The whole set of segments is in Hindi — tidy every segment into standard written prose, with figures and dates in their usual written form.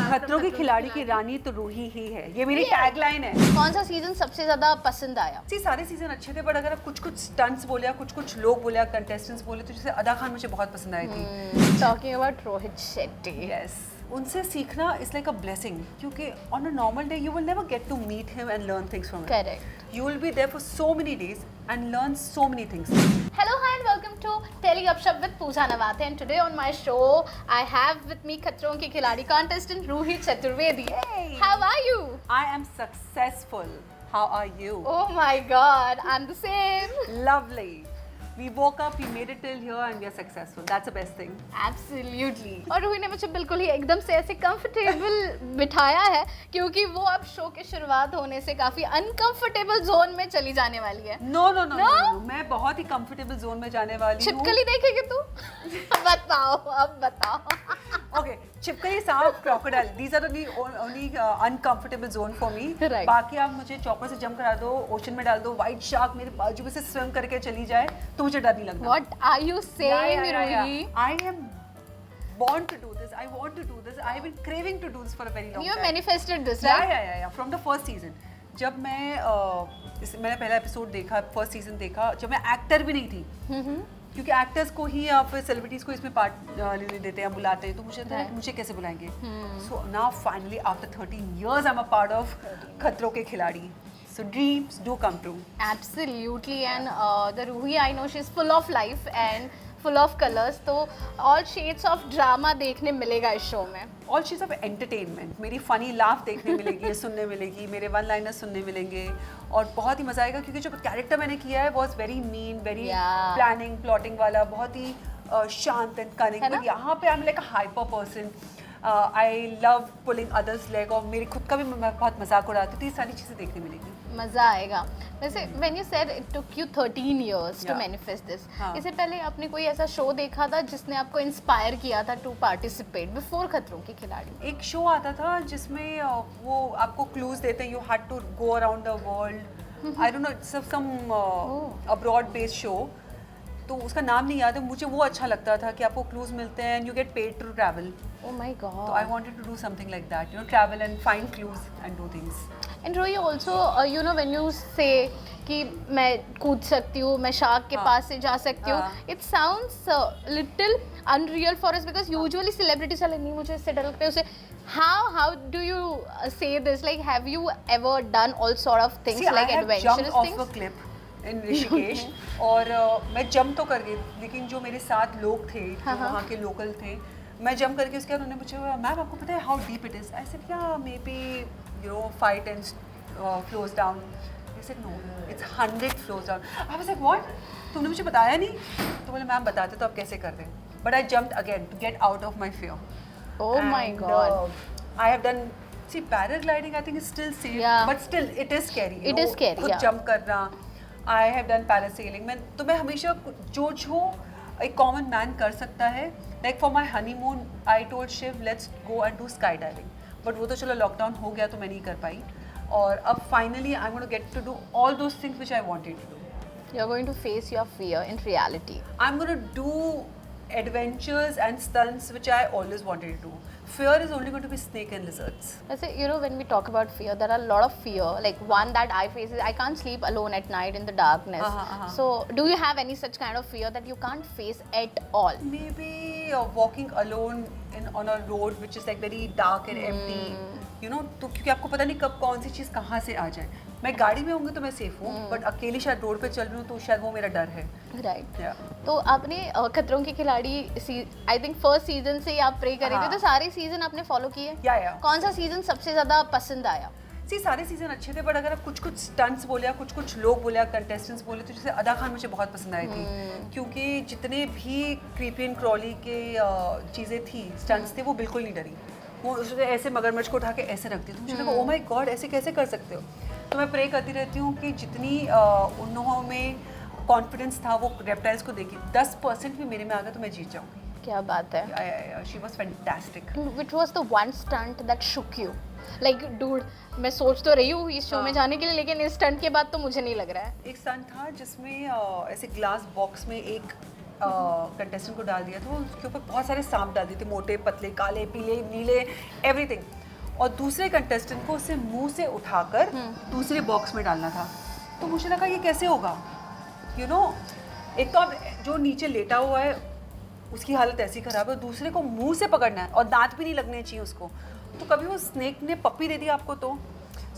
खतरों के खिलाड़ी की रानी तो रूही ही है, ये मेरी टैगलाइन है। कौन सा सीजन सबसे ज्यादा पसंद आया? सारे सीजन अच्छे थे, बट अगर आप कुछ कुछ स्टंट्स बोले या कुछ कुछ लोग बोले या कंटेस्टेंट्स बोले, तो जैसे अदा खान मुझे बहुत पसंद आई थी। Talking about Rohit Shetty. Yes, उनसे सीखना इज लाइक अ ब्लेसिंग, क्योंकि on a normal day you will never get to meet him and learn things from him. Correct. You will be there for so many days and learn so many things. Hello, hi, and welcome to Teli Gupshup with Pooja Nawate. And today on my show, I have with me Khatron Ke Khiladi contestant Rohit Chaturvedi. Hey. How are you? I am successful. How are you? Oh my God, I'm the same. Lovely. We woke up, we made it till here, and we are successful. That's the best thing. Absolutely. और रूही ने मुझे बिल्कुल ही एकदम से ऐसे कंफर्टेबल बिठाया है, क्योंकि वो अब शो की शुरुआत होने से काफी अनकंफर्टेबल जोन में चली जाने वाली है। No, no, no, no, no. मैं बहुत ही कंफर्टेबल जोन में जाने वाली हूँ। छिपकली देखेगी तू? बताओ, अब बताओ। Okay, छिपकली, सांप, crocodile. These are the only uncomfortable zone for me. Right. बाकी आप मुझे चॉपर से जंप करा दो, ओशन में डाल दो, व्हाइट शार्क मेरे बाजू में से स्विम करके चली जाए, तो मुझे डर नहीं लगता। What are you saying, Ruhi? I am born to do this. I want to do this. I have been craving to do this for a very long You time. manifested this, Yeah, right? yeah. From the first season. जब मैंने पहला एपिसोड देखा, फर्स्ट सीजन देखा, जब मैं एक्टर भी नहीं थी, क्योंकि एक्टर्स को ही आप सेलिब्रिटीज को इसमें पार्ट लेने देते हैं, बुलाते हैं, तो मुझे लगता है मुझे कैसे बुलाएंगे। So now finally after 13 years I am a part of खतरों के खिलाड़ी. So dreams do come true. Absolutely, and the Ruhi, I know she's full of life and full of colors. तो all shades of drama देखने मिलेगा इस शो में. All shades of entertainment. मेरी funny laugh देखने मिलेगी, सुनने मिलेगी, मेरे one liners सुनने मिलेंगे, और बहुत ही मजा आएगा, क्योंकि जो कैरेक्टर मैंने किया है was very mean, very planning, plotting वाला, बहुत ही शांत and cunning. But यहाँ पे I'm like a hyper person. I love pulling others leg, और मेरी खुद का भी मैं बहुत मजाक उड़ाती हूँ, तो ये सारी चीज़ें देखने मिलेगी. मजा आएगा. वैसे when you said it took you 13 years to manifest this, इससे पहले आपने कोई ऐसा शो देखा था जिसने आपको इंस्पायर किया था to participate before खतरों के खिलाड़ी? एक शो आता था जिसमें वो आपको क्लूज देते हैं, you had to go around the world. I don't know, it's some abroad based show. तो उसका नाम नहीं याद है मुझे. वो अच्छा लगता था कि आपको क्लूज मिलते हैं and you get paid to travel. Oh my God. So I wanted to do something like that, travel and find clues and do things. And Rohi, also, when you say कि मैं कूद सकती हूँ, मैं शार्क के पास से जा सकती हूँ, it sounds little unreal for us, because usually celebrities are like, नहीं मुझे इससे डर लगता है, उसे how do you say this? Like, have you ever done all sort of things? See, like adventurous things? I have jumped off a cliff in Rishikesh. और मैं जंप तो कर गई, लेकिन जो मेरे साथ लोग थे, जो वहाँ के लोकल थे, मैं जंप करके उसके बाद उन्होंने पूछा, मैम आपको पता है how deep it is? I said या may be 5 and flows down. They said no, it's 100 flows down. I was like what? तुमने मुझे बताया नहीं? तो बोले मैम बताते तो आप कैसे कर रहे हैं? But I jumped again to get out of my fear. Oh my God. I have done, see, paragliding I think is still safe, but still it is scary. It is scary. खुद jump करना. I have done parasailing. मैं हमेशा जो एक common man कर सकता है. Like for my honeymoon, I told Shiv let's go and do skydiving. But वो तो चलो लॉकडाउन हो गया तो मैं नहीं कर पाई. और अब finally I'm going to get to do all those things which I wanted to do. You're going to face your fear in reality. I'm going to do adventures and stunts which I always wanted to do. Fear is only going to be snake and lizards. Let's say, when we talk about fear, there are a lot of fear. Like one that I face is I can't sleep alone at night in the darkness. So do you have any such kind of fear that you can't face at all? Maybe walking alone on a road which is like very dark and empty. तो क्योंकि आपको पता नहीं कब कौन सी चीज़ कहाँ से आ जाए. मैं गाड़ी में होंगी तो मैं सेफ हूँ, बट अकेली शायद रोड पे चल रही हूँ तो शायद वो मेरा डर है. राइट. तो आपने खतरों के खिलाड़ी आई थिंक फर्स्ट सीजन से आप प्रे कर रहे थे, तो सारे सीजन आपने फॉलो किए? कौन सा सीजन सबसे ज्यादा पसंद आया? सारे सीजन अच्छे थे, बट अगर आप कुछ कुछ स्टंट्स बोले या कुछ कुछ लोग बोले या कंटेस्टेंट्स बोले, तो जैसे अदा खान मुझे बहुत पसंद आई थी, क्योंकि जितने भी क्रीपी एंड क्रॉली के चीज़ें थी, स्टंट्स थे, वो बिल्कुल नहीं डरी. वो उसने ऐसे मगरमच्छ को उठा के ऐसे रख दी, तो मुझे लगा ओ माय गॉड ऐसे कैसे कर सकते हो. तो मैं प्रे करती रहती हूँ कि जितनी उन्हों में कॉन्फिडेंस था वो रेप्टाइल्स को देखी, 10% भी मेरे में आ गया तो मैं जीत जाऊँगी. क्या बात है. She was fantastic. Which was the one stunt that shook you? Like dude, मैं सोच तो रही हूँ इस शो में जाने के लिए, लेकिन इस स्टंट के बाद तो मुझे नहीं लग रहा है. एक स्टंट था जिसमें ऐसे ग्लास बॉक्स में एक कंटेस्टेंट को डाल दिया, तो उसके ऊपर बहुत सारे सांप डाल दिए थे, मोटे पतले काले पीले नीले एवरीथिंग, और दूसरे कंटेस्टेंट को उसे मुंह से उठाकर दूसरे बॉक्स में डालना था। तो मुझे लगा ये कैसे होगा, यू नो, एक तो आप जो नीचे लेटा हुआ है उसकी हालत ऐसी खराब है, दूसरे को मुंह से पकड़ना है और दांत भी नहीं लगने चाहिए उसको। तो कभी वो स्नेक ने पप्पी दे दी आपको, तो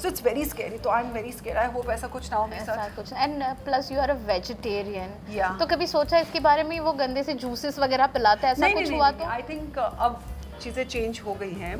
सो इट्स वेरी स्कैरी। तो I am very scared, I hope ऐसा कुछ ना हो मेरे साथ। कुछ, and plus you are a vegetarian, Yeah. तो कभी सोचा इसके बारे में, वो गंदे से जूसेस वगैरह पिलाते हैं, ऐसा कुछ हुआ तो? आई थिंक अब चीज़ें चेंज हो गई हैं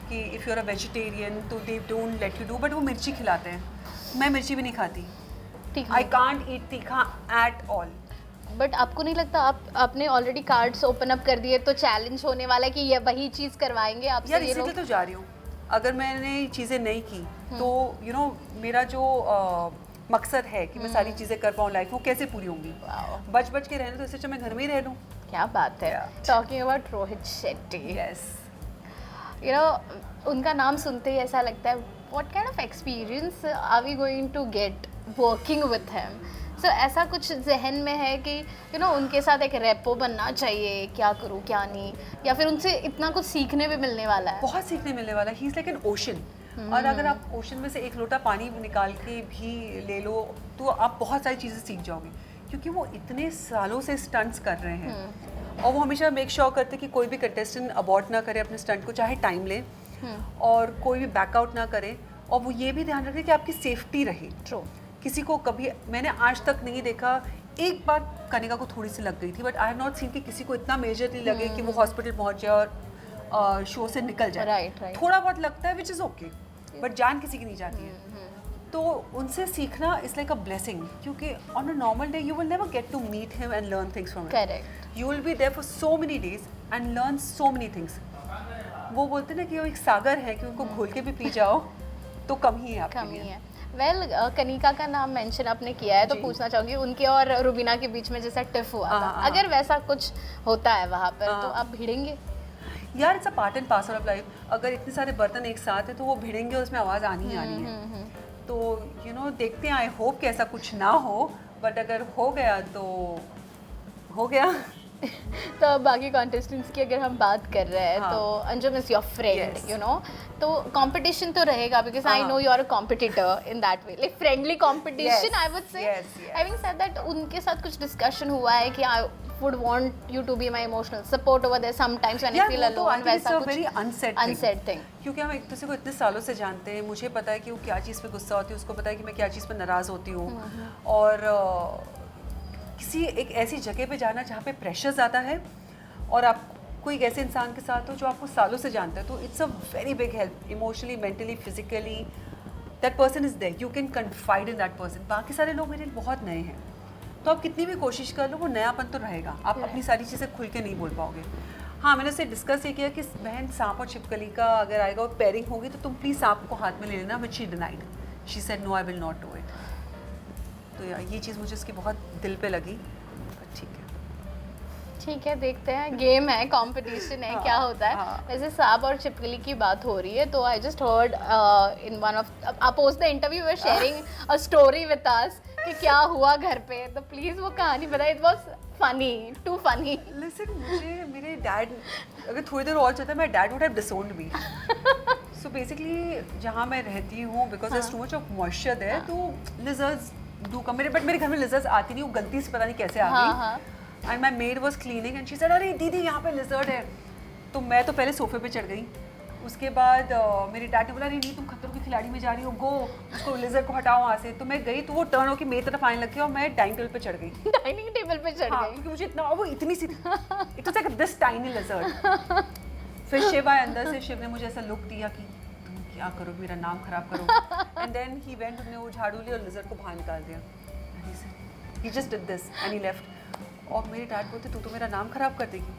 कि if you are a vegetarian तो they don't let you do, but वो मिर्ची खिलाते हैं। मैं मिर्ची भी नहीं खाती, ठीक आई है, कांट ईट तीखा एट ऑल। बट आपको नहीं लगता आपने ऑलरेडी कार्ड्स ओपन अप कर दिए, तो चैलेंज होने वाला है कि ये वही चीज़ करवाएंगे आपसे यार ये इसीलिए लोग? तो जा रही हूँ। अगर मैंने चीज़ें नहीं की तो यू नो मेरा जो मकसद है कि मैं सारी चीज़ें कर पाऊँ लाइफ, वो कैसे पूरी होंगी? बच बच के रहने तो इससे अच्छा मैं घर में ही रह लूँ। क्या बात है। Yeah. Talking about Rohit Shetty, yes, you know, उनका नाम सुनते ही ऐसा लगता है what kind of experience are we going to get working with him? So ऐसा कुछ जहन में है कि यू नो उनके साथ एक रेपो बनना चाहिए, क्या करूँ क्या नहीं, या फिर उनसे इतना कुछ सीखने भी मिलने वाला है? बहुत सीखने मिलने वाला है। He is like an ocean, और अगर आप ओशन में से एक लोटा पानी निकाल के भी ले लो तो आप बहुत सारी चीज़ें सीख जाओगे, क्योंकि वो इतने सालों से स्टंट्स कर रहे हैं। और वो हमेशा मेक श्योर करते कि कोई भी कंटेस्टेंट अबॉर्ट ना करे अपने स्टंट को, चाहे टाइम ले, और कोई भी बैकआउट ना करे, और वो ये भी ध्यान रखे कि आपकी सेफ्टी रहे। ट्रू। किसी को कभी मैंने आज तक नहीं देखा, एक बार कनिका को थोड़ी सी लग गई थी, but I have not seen कि किसी को इतना मेजरली लगे कि वो हॉस्पिटल पहुंच जाए और शो से निकल जाए। Right. थोड़ा बहुत लगता है विच इज़ ओके, बट जान किसी की नहीं जाती है। तो उनसे सीखना इज़ लाइक अ ब्लेसिंग, क्योंकि on a normal day you will never get to meet him and learn things from him. Correct. You will be there for so many days and learn so many things. वो बोलते ना कि वो एक सागर है कि उनको घोल के भी पी जाओ तो कम ही है आपके कमी लिए। है। वेल, कनिका का नाम मेंशन आपने किया है, तो जी। पूछना चाहूँगी उनके और रुबीना के बीच में जैसा टिफ हुआ था, हाँ। अगर वैसा कुछ होता है वहाँ पर, तो हाँ। आप भिड़ेंगे? यार it's a part and parcel of life. अगर इतने सारे बर्तन एक साथ है तो वो भिड़ेंगे और उसमें आवाज़ आनी ही आनी है। तो यू नो देखते हैं, आई होप कि ऐसा कुछ ना हो, बट अगर हो गया तो हो गया। तो अब बाकी कॉन्टेस्टेंट्स की अगर हम बात कर रहे हैं, हाँ। तो Anjum is your friend, Yes. You know, तो कंपटीशन तो रहेगा, बिकॉज आई हाँ। No you are a competitor in that way, like friendly competition Yes, I would say. yes, yes. Having said that, उनके साथ कुछ डिस्कशन हुआ है कि I would want you to be my emotional support over there sometimes when I feel alone, वैसा कुछ वेरी अनसेड अनसेड थिंग? क्योंकि हम एक दूसरे को इतने सालों से जानते हैं, मुझे पता है कि वो क्या चीज़ पे गुस्सा होती है, उसको पता है कि मैं क्या चीज़ पे नाराज़ होती हूँ। और किसी एक ऐसी जगह पे जाना जहाँ पे प्रेशर ज़्यादा है और आप कोई एक ऐसे इंसान के साथ हो जो आपको सालों से जानता है, तो it's a very big help emotionally, mentally, physically. That person is there, you can confide in that person. बाकी सारे लोग मेरे लिए बहुत नए हैं, तो आप कितनी भी कोशिश कर लो वो नयापन तो रहेगा, आप अपनी सारी चीज़ें खुल के नहीं बोल पाओगे। हाँ, मैंने उससे डिस्कस ये किया कि बहन सांप और छिपकली का अगर आएगा और पेयरिंग होगी तो तुम प्लीज़ सांप को हाथ में ले लेना, which she denied. She said no, I will not do it. तो यार ये चीज़ मुझे उसकी बहुत दिल पे लगी। ठीक है, ठीक है, देखते हैं, गेम है, कंपटीशन है, क्या होता है। हाँ। वैसे सांप और छिपकली की बात हो रही है, तो I just heard in one of अपोज the interview we were sharing a story with us कि क्या हुआ घर पे, तो प्लीज वो कहानी बताइए। It was funny, too funny. Listen, मुझे मेरे डैड अगर थोड़ी देर और चलता my dad would have disowned me. So basically जहाँ मैं रहती हूँ, because there is too much of moisture there, तो लिजर्ड्स डू कम। मेरे घर में लिजर्ड्स आती नहीं, वो गलती से पता नहीं कैसे आ गई। And my made was cleaning and she said अरे दीदी यहाँ पे लिजर्ड है। तो मैं तो पहले सोफे पे चढ़ गई, उसके बाद मेरी डैड ने बोला नहीं तुम खतरों की खिलाड़ी में जा रही हो, गो उसको लिजर्ड को हटाओ वहाँ से। तो मैं गई तो वो टर्न होकर मेरी तरफ आने लगी और मैं डाइनिंग टेबल पे चढ़ गई। डाइनिंग टेबल पे चढ़ हाँ, गई? क्योंकि मुझे इतना, वो इतनी सी थी, it was like this tiny lizard. फिर शिव आए अंदर से, शिव ने मुझे ऐसा लुक दिया कि तुम क्या करो, मेरा नाम खराब करो। एंड देन ही वेंट, उसने वो झाड़ू लिया और लिजर्ड को बाहर निकाल दिया। He just did this and he left. और मेरे डैड बोलते तू तो मेरा नाम खराब कर देगी,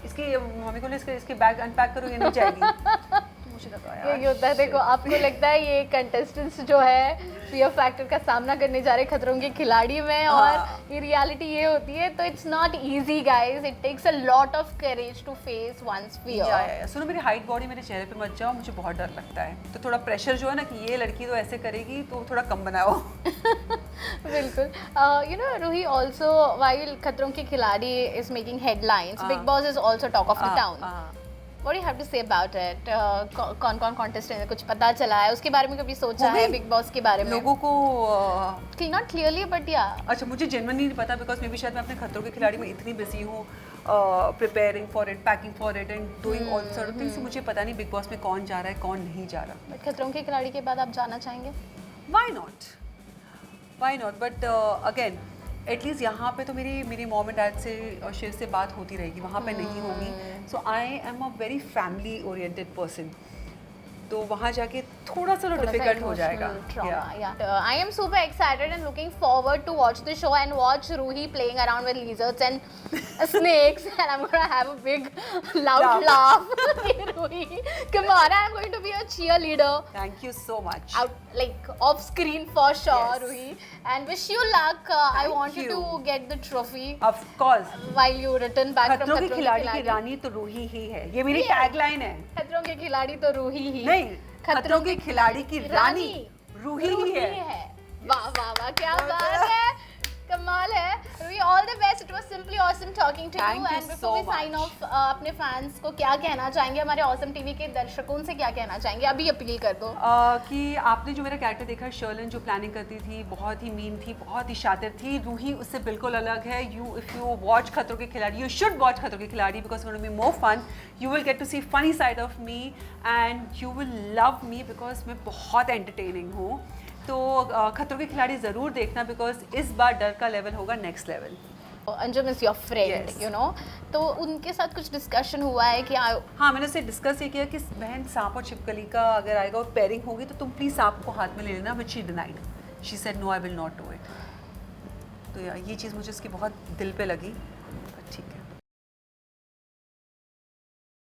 इसके मम्मी को इसके बैग अनपैक करो, ये नहीं जाएगी। तो मुझे लगा यार ये होता है। देखो, आपको लगता है ये कंटेस्टेंट्स जो है फियर फैक्टर का सामना करने जा रहे खतरों के खिलाड़ी में, और ये रियलिटी ये होती है, तो it's not easy guys, it takes a lot of courage to face one's fear. सुनो, मेरी हाइट बॉडी मेरे चेहरे पे मत जाओ, मुझे बहुत डर लगता है, तो थोड़ा प्रेशर जो है ना कि ये लड़की तो ऐसे करेगी, तो थोड़ा कम बनाओ। बिल्कुल। You know Roohi, also while Khatron ke Khiladi is making headlines, Bigg Boss is also talk of the town. What do you have to say about it? कौन कौन कॉन्टेस्टेंट है, कुछ पता चला है उसके बारे में, कभी सोचा है बिग बॉस के बारे में? लोगों को नॉट क्लियरली बट या। अच्छा, मुझे जेन्युइनली नहीं पता, बिकॉज मे बी शायद मैं अपने खतरों के खिलाड़ी में इतनी बिजी हूँ, preparing for it, packing for it and doing all sort of things, मुझे पता नहीं बिग बॉस में कौन जा रहा है कौन नहीं जा रहा। बट खतरों के खिलाड़ी के बाद आप जाना चाहेंगे? Why not, but again at least यहाँ पे तो मेरी मॉम एंड डैड से और शिव से बात होती रहेगी, वहाँ पे नहीं होगी। So I am a very family oriented person, तो वहाँ जाके थोड़ा सा डिफिकल्ट हो जाएगा। I am super excited and looking forward to watch the show and watch Ruhi playing around with lizards and snakes, and I'm gonna have a big loud laugh. Ruhi, come on, I'm going to be a cheerleader. Thank you so much. Out, like off screen for sure, Yes. Ruhi, and wish you luck. I want you you. to get the trophy Of course. while you return back from खतरों के खिलाड़ी की रानी तो रूही ही है, ये मेरी टैगलाइन है। खतरों के खिलाड़ी तो रूही ही नहीं, खतरों के खिलाड़ी की रानी रूही ही है। वाह वाह वाह, क्या बात है, कमाल है। Roohi, all the best, it was simply awesome talking to you. Thank you and before so we sign off, अपने फैंस को क्या कहना चाहेंगे, हमारे ऑसम टीवी के दर्शकों से क्या कहना चाहेंगे, अभी अपील कर दो। कि आपने जो मेरा कैरेक्टर देखा, शर्लिन जो प्लानिंग करती थी, बहुत ही मीन थी, बहुत ही शातिर थी। रूही उससे बिल्कुल अलग है। If you watch Khatron ke खिलाड़ी, you should watch Khatron ke Khiladi, because it will be more fun. You will get to see funny side of me and you will love me, because मैं बहुत एंटरटेनिंग हूँ। तो खतरों के खिलाड़ी ज़रूर देखना, बिकॉज इस बार डर का लेवल होगा next level. Anjum is your friend, you know, तो उनके साथ कुछ डिस्कशन हुआ है कि हाँ, मैंने उससे डिस्कस ये किया कि बहन, सांप और छिपकली का अगर आएगा और पेयरिंग होगी तो तुम प्लीज़ सांप को हाथ में ले लेना, but she denied, she said no, I will not do it. तो ये चीज़ मुझे उसकी बहुत दिल पे लगी।